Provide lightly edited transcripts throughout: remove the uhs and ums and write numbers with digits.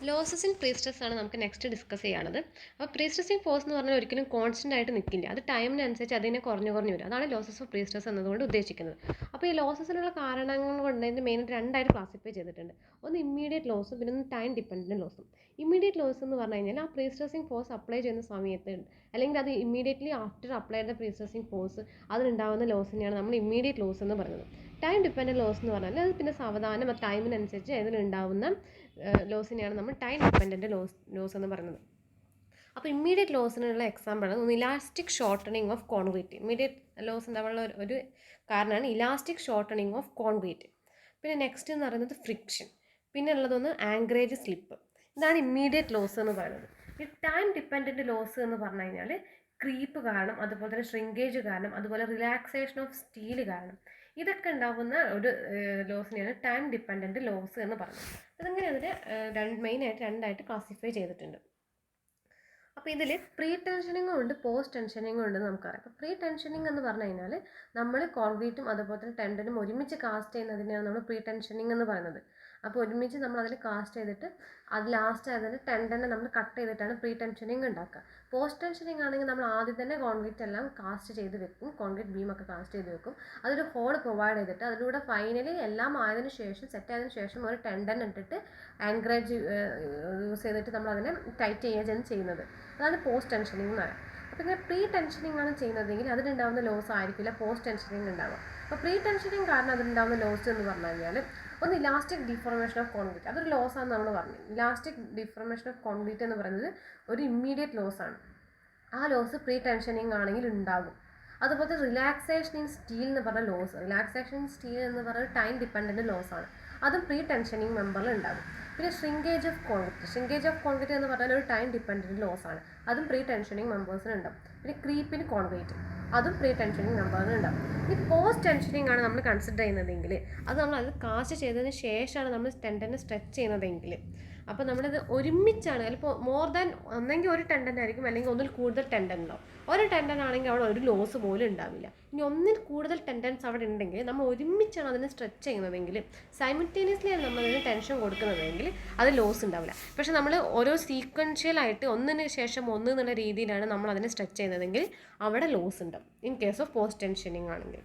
Losses in പ്രീസ്ട്രെസ് ആണ് നമുക്ക് next discuss ചെയ്യാനുള്ളത്. അപ്പോൾ പ്രീസ്ട്രെസിങ് ഫോഴ്സ് എന്ന് പറഞ്ഞാൽ ഒരിക്കലും കോൺസ്റ്റന്റ് ആയിട്ട് നിൽക്കില്ല. അത് ടൈമിനനുസരിച്ച് അതിനെ കുറഞ്ഞു വരും. അതാണ് ലോസസ് ഓഫ് പ്രീസ്ട്രെസ് എന്നതുകൊണ്ട് ഉദ്ദേശിക്കുന്നത്. അപ്പോൾ ഈ ലോസസിനുള്ള കാരണങ്ങൾ കൊണ്ട് അതിൻ്റെ മെയിനായിട്ട് രണ്ടായിട്ട് ക്ലാസിഫൈ ചെയ്തിട്ടുണ്ട്. ഒന്ന് ഇമ്മീഡിയറ്റ് ലോസും പിന്നെ ഒന്ന് ടൈം ഡിപ്പെൻഡൻറ്റ് ലോസും. ഇമ്മീഡിയറ്റ് ലോസ് എന്ന് പറഞ്ഞു കഴിഞ്ഞാൽ ആ പ്രീസ്ട്രെസിങ് ഫോഴ്സ് അപ്ലൈ ചെയ്യുന്ന സമയത്ത് അല്ലെങ്കിൽ അത് ഇമ്മീഡിയറ്റ്ലി ആഫ്റ്റർ അപ്ലൈ ചെയ്ത പ്രീസ്ട്രെസിങ് ഫോഴ്സ് അതിനുണ്ടാകുന്ന ലോസിനെയാണ് നമ്മൾ ഇമ്മീഡിയറ്റ് ലോസ് എന്ന് പറയുന്നത്. ടൈം ഡിപ്പെൻഡൻറ്റ് ലോസ് എന്ന് പറഞ്ഞാൽ അത് പിന്നെ സാവധാനം ടൈമിനനുസരിച്ച് അതിനുണ്ടാവുന്ന ലോസിനെയാണ് നമ്മൾ ടൈം ഡിപ്പെൻഡൻറ്റ് ലോസ് എന്ന് പറയുന്നത്. അപ്പോൾ ഇമ്മീഡിയറ്റ് ലോസിനുള്ള എക്സാമ്പിളാണ് ഒന്ന് elastic shortening of concrete. Immediate loss ഉണ്ടാവാനുള്ള ഒരു കാരണമാണ് ഇലാസ്റ്റിക് ഷോർട്ടണിങ് ഓഫ് കോൺക്രീറ്റ്. പിന്നെ നെക്സ്റ്റ് എന്ന് പറയുന്നത് ഫ്രിക്ഷൻ. പിന്നെ ഉള്ളതൊന്ന് ആങ്കറേജ് സ്ലിപ്പ്. ഇതാണ് ഇമ്മീഡിയറ്റ് ലോസ് എന്ന് പറയുന്നത്. ഈ ടൈം ഡിപ്പെൻഡൻറ്റ് ലോസ് എന്ന് പറഞ്ഞു കഴിഞ്ഞാൽ ക്രീപ്പ് കാരണം, അതുപോലെ തന്നെ ഷ്രിങ്കേജ് കാരണം, അതുപോലെ റിലാക്സേഷൻ ഓഫ് സ്റ്റീൽ കാരണം, ഇതൊക്കെ ഉണ്ടാകുന്ന ഒരു ലോസിനെയാണ് ടൈം ഡിപ്പെൻഡൻറ്റ് ലോസ് എന്ന് പറയുന്നത്. അതങ്ങനെ അതിന് മെയിനായിട്ട് രണ്ടായിട്ട് ക്ലാസിഫൈ ചെയ്തിട്ടുണ്ട്. അപ്പോൾ ഇതിൽ പ്രീ ടെൻഷനിങ്ങും ഉണ്ട് പോസ്റ്റ് ടെൻഷനിങ്ങും ഉണ്ടെന്ന് നമുക്കറിയാം. അപ്പോൾ പ്രീ ടെൻഷനിങ് എന്ന് പറഞ്ഞു കഴിഞ്ഞാൽ നമ്മൾ കോൺക്രീറ്റും അതുപോലെ തന്നെ ടെൻഡനും ഒരുമിച്ച് കാസ്റ്റ് ചെയ്യുന്നതിനെയാണ് നമ്മൾ പ്രീ ടെൻഷനിങ് എന്ന് പറയുന്നത്. അപ്പോൾ ഒരുമിച്ച് നമ്മൾ അതിൽ കാസ്റ്റ് ചെയ്തിട്ട് അത് ലാസ്റ്റ് അതിന് ടെൻഡനെ നമ്മൾ കട്ട് ചെയ്തിട്ടാണ് പ്രീ ടെൻഷനിങ് ഉണ്ടാക്കുക. പോസ്റ്റ് ടെൻഷനിങ് ആണെങ്കിൽ നമ്മൾ ആദ്യം തന്നെ കോൺക്രീറ്റ് എല്ലാം കാസ്റ്റ് ചെയ്ത് വെക്കും, കോൺക്രീറ്റ് ബീമൊക്കെ കാസ്റ്റ് ചെയ്ത് വെക്കും. അതൊരു ഹോൾ പ്രൊവൈഡ് ചെയ്തിട്ട് അതിലൂടെ ഫൈനലി എല്ലാം ആയതിനു ശേഷം സെറ്റ് ആയതിനു ശേഷം ഒരു ടെൻഡൻ ഇട്ടിട്ട് ആങ്കറേജ് യൂസ് ചെയ്തിട്ട് നമ്മൾ അതിനെ ടൈറ്റ് ചെയ്യുകയാണ് ചെയ്യുന്നത്. അതാണ് പോസ്റ്റ് ടെൻഷനിങ് എന്ന് പറയുന്നത്. അപ്പോൾ ഇങ്ങനെ പ്രീ ടെൻഷനിങ് ആണ് ചെയ്യുന്നതെങ്കിൽ അതിനുണ്ടാകുന്ന ലോസ് ആയിരിക്കില്ല പോസ്റ്റ് ടെൻഷനിങ് ഉണ്ടാവുക. അപ്പോൾ പ്രീ ടെൻഷനിങ് കാരണം അതിനുണ്ടാകുന്ന ലോസ് എന്ന് പറഞ്ഞു കഴിഞ്ഞാൽ ഒന്ന് ഇലാസ്റ്റിക് ഡിഫോർമേഷൻ ഓഫ് കോൺക്രീറ്റ്. അതൊരു ലോസ് ആണെന്ന് നമ്മൾ പറഞ്ഞു. ഇലാസ്റ്റിക് ഡിഫോർമേഷൻ ഓഫ് കോൺക്രീറ്റ് എന്ന് പറയുന്നത് ഒരു ഇമ്മീഡിയറ്റ് ലോസ് ആണ്. ആ ലോസ് പ്രീ ടെൻഷനിങ് ആണെങ്കിൽ ഉണ്ടാകും. അതുപോലെ റിലാക്സേഷൻ ഇൻ സ്റ്റീൽ എന്ന് പറഞ്ഞ ലോസ്, റിലാക്സേഷൻ ഇൻ സ്റ്റീൽ എന്ന് പറയുന്നത് ടൈം ഡിപ്പെൻഡൻറ്റ് ലോസ് ആണ്. അതും പ്രീ ടെൻഷനിങ് മെമ്പറിൽ ഉണ്ടാകും. പിന്നെ ഷ്രിങ്കേജ് ഓഫ് കോൺക്രീറ്റ് എന്ന് പറഞ്ഞാൽ ഒരു ടൈം ഡിപ്പെൻഡൻറ്റ് ലോസ് ആണ്. അതും പ്രീ ടെൻഷനിങ് മെമ്പേഴ്സിന് ഉണ്ടാവും. പിന്നെ ക്രീപ്പിന് കോൺക്രീറ്റ് അതും പ്രീ ടെൻഷനിങ് മെമ്പറിന് ഉണ്ടാവും. ഈ പോസ്റ്റ് ടെൻഷനിങ് ആണ് നമ്മൾ കൺസിഡർ ചെയ്യുന്നതെങ്കിൽ അത് നമ്മൾ അത് കാസ്റ്റ് ചെയ്തതിന് ശേഷമാണ് നമ്മൾ ടെൻഡനെ സ്ട്രെച്ച് ചെയ്യുന്നതെങ്കിൽ, അപ്പോൾ നമ്മളിത് ഒരുമിച്ചാണ് ചിലപ്പോൾ മോർ ദാൻ ഒന്നെങ്കിൽ ഒരു ടെൻഡൻ ആയിരിക്കും അല്ലെങ്കിൽ ഒന്നിൽ കൂടുതൽ ടെൻഡൻ ഉണ്ടാവും. ഒരു ടെൻഡൻ ആണെങ്കിൽ അവിടെ ഒരു ലോസ് പോലും ഉണ്ടാവില്ല. ഇനി ഒന്നിൽ കൂടുതൽ ടെൻഡൻസ് അവിടെ ഉണ്ടെങ്കിൽ നമ്മൾ ഒരുമിച്ചാണ് അതിനെ സ്ട്രെച്ച് ചെയ്യുന്നതെങ്കിൽ, സൈമിൾട്ടേനിയസ്ലി ആണ് നമ്മളതിന് ടെൻഷൻ കൊടുക്കുന്നതെങ്കിൽ അത് ലോസ് ഉണ്ടാവില്ല. പക്ഷേ നമ്മൾ ഓരോ സീക്വൻഷ്യലായിട്ട് ഒന്നിന് ശേഷം ഒന്ന് എന്നുള്ള രീതിയിലാണ് നമ്മൾ അതിനെ സ്ട്രെച്ച് ചെയ്യുന്നതെങ്കിൽ അവിടെ ലോസ് ഉണ്ടാവും ഇൻ കേസ് ഓഫ് പോസ്റ്റ് ടെൻഷനിങ് ആണെങ്കിൽ.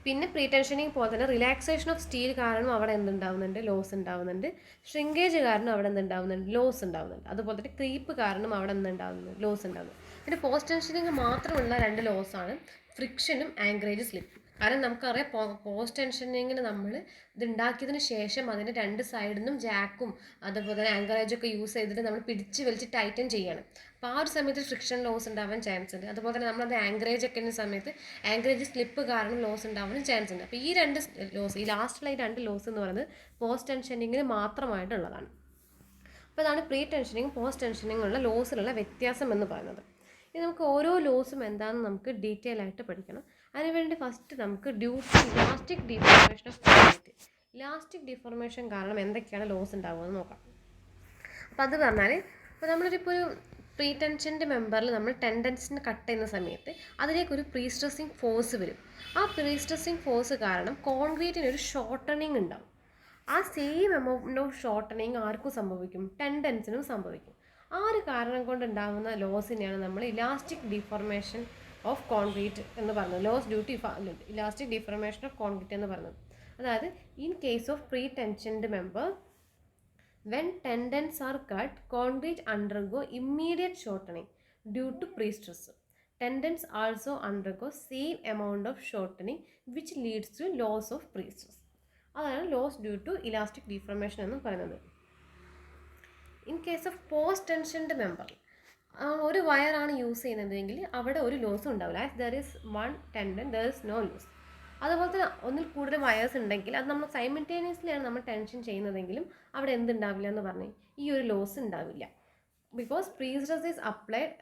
പിന്നെ പ്രീ ടെൻഷനിങ് പോലെ തന്നെ റിലാക്സേഷൻ ഓഫ് സ്റ്റീൽ കാരണം അവിടെ എന്തുണ്ടാവുന്നുണ്ട്, ലോസ് ഉണ്ടാവുന്നുണ്ട്. ഷ്രിങ്കേജ് കാരണം അവിടെ എന്തുണ്ടാവുന്നുണ്ട്, ലോസ് ഉണ്ടാവുന്നുണ്ട്. അതുപോലെ തന്നെ ക്രീപ്പ് കാരണം അവിടെ എന്തുണ്ടാവുന്നുണ്ട്, ലോസ് ഉണ്ടാവുന്നുണ്ട്. പിന്നെ പോസ്റ്റ് ടെൻഷനിങ് മാത്രമുള്ള രണ്ട് ലോസാണ് ഫ്രിക്ഷനും ആങ്കറേജ് സ്ലിപ്പും. കാരണം നമുക്കറിയാം പോസ്റ്റ് ടെൻഷനിങ്ങിന് നമ്മൾ ഇതുണ്ടാക്കിയതിന് ശേഷം അതിൻ്റെ രണ്ട് സൈഡിൽ നിന്നും ജാക്കും അതുപോലെ തന്നെ ആങ്കറേജൊക്കെ യൂസ് ചെയ്തിട്ട് നമ്മൾ പിടിച്ച് വലിച്ച് ടൈറ്റൻ ചെയ്യണം. അപ്പോൾ ആ ഒരു സമയത്ത് ഫ്രിക്ഷൻ ലോസ് ഉണ്ടാവാൻ ചാൻസ് ഉണ്ട്. അതുപോലെ തന്നെ നമ്മളത് ആങ്കറേജ് ഒക്കെ ഉള്ള സമയത്ത് ആങ്കറേജ് സ്ലിപ്പ് കാരണം ലോസ് ഉണ്ടാവാനും ചാൻസ് ഉണ്ട്. അപ്പോൾ ഈ രണ്ട് ലോസ്, ഈ ലാസ്റ്റിലുള്ള ഈ രണ്ട് ലോസ് എന്ന് പറയുന്നത് പോസ്റ്റ് ടെൻഷനിങ്ങിന് മാത്രമായിട്ടുള്ളതാണ്. അപ്പോൾ അതാണ് പ്രീ ടെൻഷനിങ് പോസ്റ്റ് ടെൻഷനിങ്ങുള്ള ലോസിലുള്ള വ്യത്യാസം എന്ന് പറയുന്നത്. ഇനി നമുക്ക് ഓരോ ലോസും എന്താണെന്ന് നമുക്ക് ഡീറ്റെയിൽ ആയിട്ട് പഠിക്കണം. അതിനുവേണ്ടി ഫസ്റ്റ് നമുക്ക് elastic deformation of concrete, elastic deformation കാരണം എന്തൊക്കെയാണ് ലോസ് ഉണ്ടാവുമെന്ന് നോക്കാം. അപ്പോൾ അത് പറഞ്ഞാൽ ഇപ്പോൾ നമ്മളിപ്പോൾ ഒരു പ്രീ ടെൻഷൻ്റെ മെമ്പറിൽ നമ്മൾ ടെൻഡൻസിന് കട്ട് ചെയ്യുന്ന സമയത്ത് അതിലേക്കൊരു പ്രീ സ്ട്രെസ്സിങ് ഫോഴ്സ് വരും. ആ പ്രീ സ്ട്രെസ്സിങ് ഫോഴ്സ് കാരണം കോൺക്രീറ്റിന് ഒരു ഷോർട്ടണിങ് ഉണ്ടാവും. ആ സെയിം എമൗണ്ട് ഓഫ് ഷോർട്ടണിങ് ആർക്കും സംഭവിക്കും, ടെൻഡൻസിനും സംഭവിക്കും. ആ ഒരു കാരണം കൊണ്ടുണ്ടാകുന്ന ലോസിനെയാണ് നമ്മൾ ഇലാസ്റ്റിക് ഡിഫോർമേഷൻ ഓഫ് കോൺക്രീറ്റ് എന്ന് പറയുന്നത്. Loss due to elastic deformation of concrete എന്ന് പറയുന്നത്. അതായത് in case of pre tensioned member, when tendons are cut, concrete undergo immediate shortening due to pre-stress. Tendons also undergo same amount of shortening which leads to loss of pre-stress. അതാണ് loss due to elastic deformation എന്ന് പറയുന്നത്. In case of post tensioned member, ഒരു വയറാണ് use ചെയ്യുന്നതെങ്കിൽ അവിടെ ഒരു ലോസും ഉണ്ടാവില്ല. There is one tendon, there is no loss. അതുപോലെ തന്നെ ഒന്നിൽ കൂടുതൽ വയേഴ്സ് ഉണ്ടെങ്കിൽ അത് നമ്മൾ സൈമിൾട്ടേനിയസ്ലിയാണ് നമ്മൾ ടെൻഷൻ ചെയ്യുന്നതെങ്കിലും അവിടെ എന്തുണ്ടാവില്ല എന്ന് പറഞ്ഞ് ഈ ഒരു ലോസ് ഉണ്ടാവില്ല. Because prestress is applied,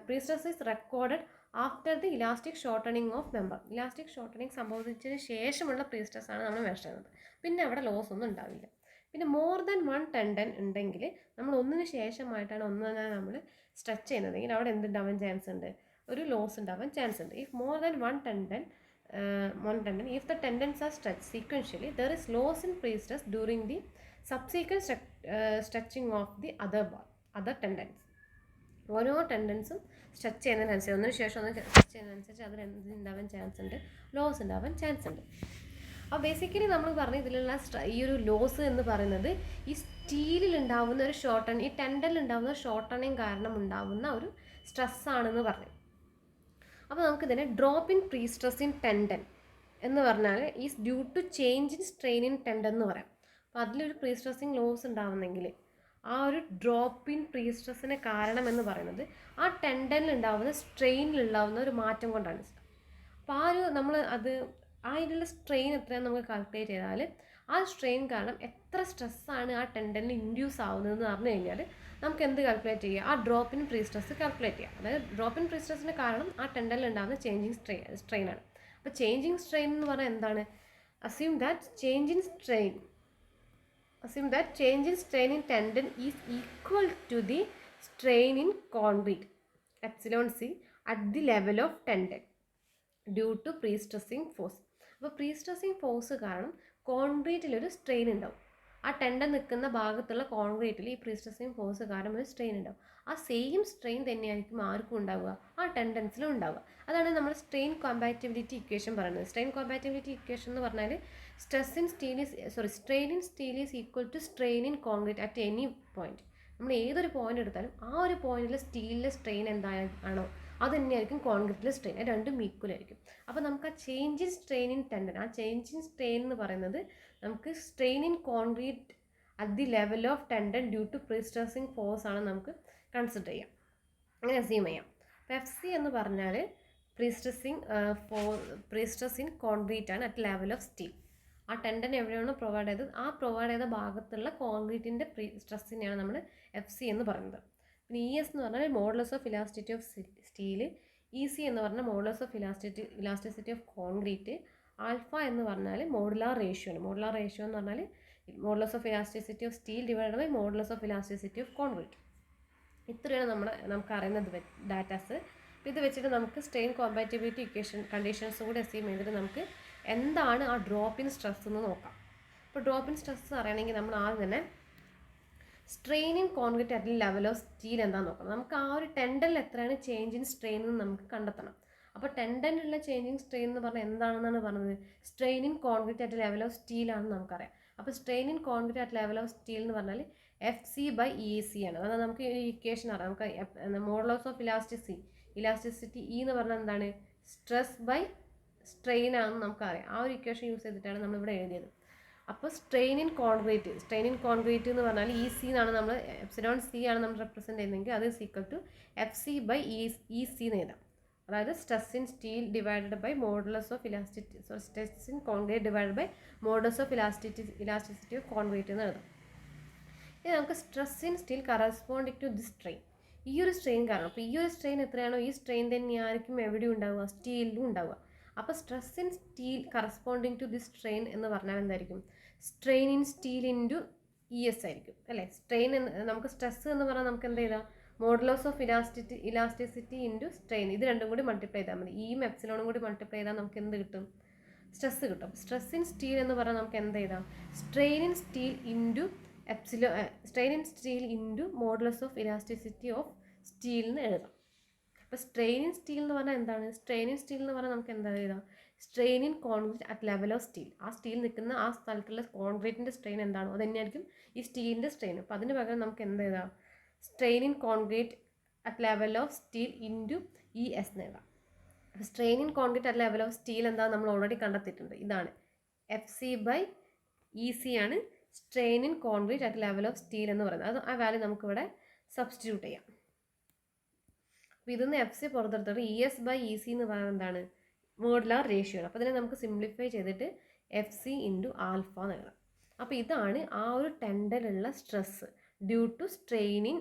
prestress is recorded after the elastic shortening of member. Elastic shortening സംഭവിച്ചതിന് ശേഷമുള്ള പ്രീസ്ട്രെസ് ആണ് നമ്മൾ മെഷർ ചെയ്യുന്നത്. പിന്നെ അവിടെ ലോസ് ഒന്നും ഉണ്ടാവില്ല. പിന്നെ മോർ ദാൻ വൺ ടെൻഡൻ ഉണ്ടെങ്കിൽ നമ്മൾ ഒന്നിന് ശേഷമായിട്ടാണ് ഒന്നിനെ നമ്മൾ സ്ട്രെച്ച് ചെയ്യുന്നതെങ്കിൽ അവിടെ എന്തുണ്ടാവാൻ ചാൻസ് ഉണ്ട്, ഒരു ലോസ് ഉണ്ടാവാൻ ചാൻസ് ഉണ്ട്. If more than one tendon one tendon. If the tendons are stretched sequentially, there is loss in pre-stress during the subsequent stretching of the other tendons. ഓരോ ടെൻഡൻസും സ്ട്രെച്ച് ചെയ്യുന്നതിനനുസരിച്ച് ഒന്നിനു ശേഷം ഒന്ന് സ്ട്രെച്ച് ചെയ്യുന്നതിനനുസരിച്ച് അതിൽ എന്തുണ്ടാവാൻ chance ഉണ്ട്, loss ഉണ്ടാവാൻ chance ഉണ്ട്. അപ്പോൾ basically നമ്മൾ പറഞ്ഞ ഇതിലുള്ള ഈ ഒരു ലോസ് എന്ന് പറയുന്നത് ഈ സ്റ്റീലിൽ ഉണ്ടാവുന്ന ഒരു ഈ ടെൻഡനിൽ ഉണ്ടാവുന്ന ഷോർട്ടണിങ് കാരണം ഉണ്ടാവുന്ന ഒരു സ്ട്രെസ്സാണെന്ന് പറഞ്ഞു. അപ്പോൾ നമുക്കിതിനെ drop in prestress in tendon എന്ന് പറഞ്ഞാൽ is due to change in strain in tendon എന്ന് പറയാം. അപ്പോൾ അതിലൊരു പ്രീ സ്ട്രെസ്സിങ് ലോസ് ഉണ്ടാവുന്നെങ്കിൽ ആ ഒരു ഡ്രോപ്പ് ഇൻ പ്രീ സ്ട്രെസ്സിന് കാരണം എന്ന് പറയുന്നത് ആ ടെൻഡനിൽ ഉണ്ടാവുന്ന സ്ട്രെയിനിലുണ്ടാവുന്ന ഒരു മാറ്റം കൊണ്ടാണ്. അപ്പോൾ ആ ഒരു നമ്മൾ അത് അതിലുള്ള സ്ട്രെയിൻ എത്രയാണ് നമുക്ക് കാൽക്കുലേറ്റ് ചെയ്താൽ ആ സ്ട്രെയിൻ കാരണം എത്ര സ്ട്രെസ്സാണ് ആ ടെൻഡനിൽ ഇൻഡ്യൂസ് ആവുന്നതെന്ന് പറഞ്ഞു കഴിഞ്ഞാൽ നമുക്ക് എന്ത് കാൽക്കുലേറ്റ് ചെയ്യുക, ആ drop in pre stress calculate ചെയ്യാം. അതായത് ഡ്രോപ്പ് ഇൻ പ്രീ സ്ട്രെസ്സിന് കാരണം ആ ടെൻഡനിൽ ഉണ്ടാകുന്ന ചേഞ്ചിങ് സ്ട്രെയിനാണ്. അപ്പോൾ ചേഞ്ചിങ് സ്ട്രെയിൻ എന്ന് പറഞ്ഞാൽ എന്താണ്? Assume that change in strain in tendon is equal to the strain in concrete epsilon c at the level of tendon due to pre-stressing force. അപ്പോൾ pre-stressing force കാരണം കോൺക്രീറ്റിലൊരു strain ഉണ്ടാവും. ആ tendon നിൽക്കുന്ന ഭാഗത്തുള്ള കോൺക്രീറ്റിൽ ഈ pre-stressing ഫോഴ്സ് കാരണം ഒരു strain ഉണ്ടാവും. ആ സെയിം സ്ട്രെയിൻ തന്നെയായിരിക്കും ആർക്കും ഉണ്ടാവുക, ആ ടെൻഡൻസിലും ഉണ്ടാവുക. അതാണ് നമ്മൾ സ്ട്രെയിൻ കോമ്പാറ്റിബിലിറ്റി ഇക്വേഷൻ പറയുന്നത്. സ്ട്രെയിൻ കോമ്പാറ്റിബിലിറ്റി ഇക്വേഷൻ എന്ന് പറഞ്ഞാൽ strain in steel is equal to strain in concrete at any point. നമ്മൾ ഏതൊരു പോയിന്റ് എടുത്താലും ആ ഒരു പോയിന്റിൽ സ്റ്റീലിലെ സ്ട്രെയിൻ എന്താണോ അത് തന്നെയായിരിക്കും കോൺക്രീറ്റിലെ സ്ട്രെയിൻ. രണ്ടും ഈക്വൽ ആയിരിക്കും. അപ്പോൾ നമുക്ക് ആ change in strain in tendon, ആ ചേഞ്ച് ഇൻ സ്ട്രെയിൻ എന്ന് പറയുന്നത് നമുക്ക് strain in concrete at the level of tendon due to prestressing force ആണ് നമുക്ക് കൺസിഡർ ചെയ്യാം, അങ്ങനെ അസ്യൂം ചെയ്യാം. അപ്പോൾ എഫ് സി എന്ന് പറഞ്ഞാൽ പ്രീസ്ട്രെസ് ഇൻ കോൺക്രീറ്റ് ആണ് അറ്റ് ലെവൽ ഓഫ് സ്റ്റീൽ. ആ ടെൻഡൻ എവിടെയാണോ പ്രൊവൈഡ് ചെയ്തത് ആ പ്രൊവൈഡ് ചെയ്ത ഭാഗത്തുള്ള കോൺക്രീറ്റിൻ്റെ സ്ട്രെസ്സിനെയാണ് നമ്മൾ എഫ് സി എന്ന് പറയുന്നത്. പിന്നെ ഇ എസ് എന്ന് പറഞ്ഞാൽ modulus of elasticity of steel, E C എന്ന് പറഞ്ഞാൽ modulus of elasticity of concrete, alpha എന്ന് പറഞ്ഞാൽ മോഡുലാർ റേഷ്യോ ആണ്. മോഡുലാർ റേഷ്യോ എന്ന് പറഞ്ഞാൽ modulus of elasticity of steel divide by modulus of elasticity of concrete. ഇത്രയാണ് നമുക്ക് അറിയുന്നത് ഡാറ്റാസ്. ഇത് വെച്ചിട്ട് നമുക്ക് സ്ട്രെയിൻ കോമ്പാറ്റിബിലിറ്റി കണ്ടീഷൻസും കൂടി അസ്യൂം ചെയ്തിട്ട് നമുക്ക് എന്താണ് ആ ഡ്രോപ്പ് ഇൻ സ്ട്രെസ് എന്ന് നോക്കാം. ഇപ്പോൾ ഡ്രോപ്പ് ഇൻ സ്ട്രെസ് അറിയണമെങ്കിൽ നമ്മൾ ആദ്യം തന്നെ strain in concrete at level of steel എന്താണെന്ന് നോക്കണം. നമുക്ക് ആ ഒരു ടെൻഡനിൽ എത്രയാണ് ചേഞ്ച് ഇൻ സ്ട്രെയിൻ എന്ന് നമുക്ക് കണ്ടെത്തണം. അപ്പോൾ ടെൻഡനിലുള്ള ചേഞ്ചിങ് സ്ട്രെയിൻ എന്ന് പറഞ്ഞാൽ എന്താണെന്നാണ് പറഞ്ഞത്? Strain in concrete at level of സ്റ്റീലാണെന്ന് നമുക്കറിയാം. അപ്പോൾ strain in concrete at level of steel എന്ന് പറഞ്ഞാൽ F C by E C ആണ്. അതായത് നമുക്ക് ഈ ഇക്വേഷൻ അറിയാം. നമുക്ക് മോഡുലസ് ഓഫ് ഇലാസ്റ്റിസിറ്റി ഇ എന്ന് പറഞ്ഞാൽ എന്താണ്? സ്ട്രെസ് ബൈ സ്ട്രെയിൻ ആണെന്ന് നമുക്കറിയാം. ആ ഒരു ഇക്വേഷൻ യൂസ് ചെയ്തിട്ടാണ് നമ്മളിവിടെ എഴുതിയത്. അപ്പോൾ സ്ട്രെയിൻ ഇൻ കോൺക്രീറ്റ് എന്ന് പറഞ്ഞാൽ ഇ സി എന്നാണ് നമ്മൾ എപ്സിലോൺ സി ആണ് നമ്മൾ റെപ്രസെൻറ്റ് ചെയ്യുന്നതെങ്കിൽ അത് equal to F C by E C എന്ന് എഴുതാം. അതായത് stress in steel divided by modulus of stress in concrete divided by modulus of elasticity of concrete എന്ന് എഴുതാം. ഇനി നമുക്ക് stress in steel corresponding to the strain, ഈ ഒരു strain കാരണം. അപ്പോൾ ഈ ഒരു സ്ട്രെയിൻ എത്രയാണോ ഈ സ്ട്രെയിൻ തന്നെയായിരിക്കും എവിടെയും ഉണ്ടാവുക, സ്റ്റീലിലും ഉണ്ടാവുക. അപ്പോൾ stress in steel corresponding to the strain എന്ന് പറഞ്ഞാൽ എന്തായിരിക്കും? Strain in steel into E S ആയിരിക്കും അല്ലേ. സ്ട്രെയിൻ നമുക്ക് സ്ട്രെസ് എന്ന് പറഞ്ഞാൽ നമുക്ക് എന്ത് ചെയ്താൽ modulus of elasticity into strain, ഇത് രണ്ടും കൂടി മൾട്ടിപ്ലൈ ചെയ്താൽ മതി. ഇയും എപ്സിലോണും കൂടി മൾട്ടിപ്ലൈ ചെയ്താൽ നമുക്ക് എന്ത് കിട്ടും? സ്ട്രെസ് കിട്ടും. സ്ട്രെസ് ഇൻ സ്റ്റീൽ എന്ന് പറഞ്ഞാൽ നമുക്ക് എന്ത് ചെയ്താൽ strain in steel into modulus of elasticity of steel എന്ന് എഴുതാം. അപ്പോൾ സ്ട്രെയിൻ ഇൻ സ്റ്റീൽ എന്ന് പറഞ്ഞാൽ എന്താണ്? സ്ട്രെയിൻ ഇൻ സ്റ്റീൽ എന്ന് പറഞ്ഞാൽ നമുക്ക് എന്താ എഴുതാം? Strain in concrete at level of steel. ആ സ്റ്റീൽ നിൽക്കുന്ന ആ സ്ഥലത്തുള്ള കോൺക്രീറ്റിൻ്റെ സ്ട്രെയിൻ എന്താണോ അത് തന്നെയായിരിക്കും ഈ സ്റ്റീലിൻ്റെ സ്ട്രെയിൻ. അപ്പോൾ അതിന് പകരം നമുക്ക് എന്ത് എഴുതാം? Strain in concrete at level of steel into E S എന്ന് എഴുതാം. Strain in concrete at level of steel എന്താ നമ്മൾ ഓൾറെഡി കണ്ടെത്തിയിട്ടുണ്ട്. ഇതാണ് F C by E C ആണ് strain in concrete at level of steel എന്ന് പറയുന്നത്. അത് ആ വാല്യൂ നമുക്കിവിടെ സബ്സ്റ്റിറ്റ്യൂട്ട് ചെയ്യാം. അപ്പോൾ ഇതൊന്ന് എഫ് സി പുറത്തെടുത്തിട്ട് E S by E C എന്ന് പറയുന്നത് എന്താണ്? മോഡുലാർ റേഷ്യോ ആണ്. അപ്പോൾ ഇതിനെ നമുക്ക് സിംപ്ലിഫൈ ചെയ്തിട്ട് എഫ് സി ഇൻറ്റു ആൽഫ എന്ന് എഴുതാം. അപ്പോൾ ഇതാണ് ആ ഒരു ടെൻഡനിലുള്ള stress due to strain in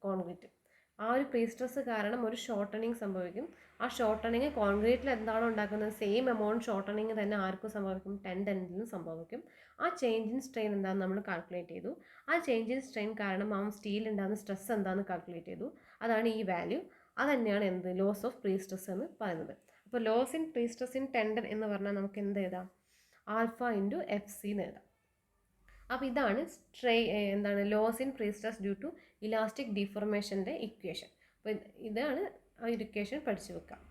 concrete. ആ ഒരു പ്രീ സ്ട്രെസ് കാരണം ഒരു ഷോർട്ടണിങ് സംഭവിക്കും. ആ ഷോർട്ടണിങ് കോൺക്രീറ്റിൽ എന്താണോ ഉണ്ടാക്കുന്നത് സെയിം എമൗണ്ട് ഷോർട്ടണിങ് തന്നെ ആർക്കും സംഭവിക്കും? ടെൻഡനിലും സംഭവിക്കും. ആ ചേഞ്ച് ഇൻ സ്ട്രെയിൻ എന്താണെന്ന് നമ്മൾ കാൽക്കുലേറ്റ് ചെയ്തു. ആ ചേഞ്ച് ഇൻ സ്ട്രെയിൻ കാരണം ആ സ്റ്റീൽ ഉണ്ടാകുന്ന സ്ട്രെസ് എന്താണെന്ന് കാൽക്കുലേറ്റ് ചെയ്തു. അതാണ് ഈ വാല്യൂ. അത് തന്നെയാണ് എന്ത്? ലോസ് ഓഫ് പ്രീ സ്ട്രെസ് എന്ന് പറയുന്നത്. ഇപ്പോൾ ലോസ് ഇൻ പ്രീസ്ട്രെസ് ഇൻ ടെൻഡൻ എന്ന് പറഞ്ഞാൽ നമുക്ക് എന്ത് എഴുതാം? ആൽഫ ഇൻറ്റു എഫ് സി എന്ന് എഴുതാം. അപ്പോൾ ഇതാണ് loss in prestress due to elastic ഡിഫോർമേഷൻ്റെ ഇക്വേഷൻ. അപ്പോൾ ഇതാണ് ആ ഒരു ഇക്വേഷൻ പഠിച്ചു വെക്കാം.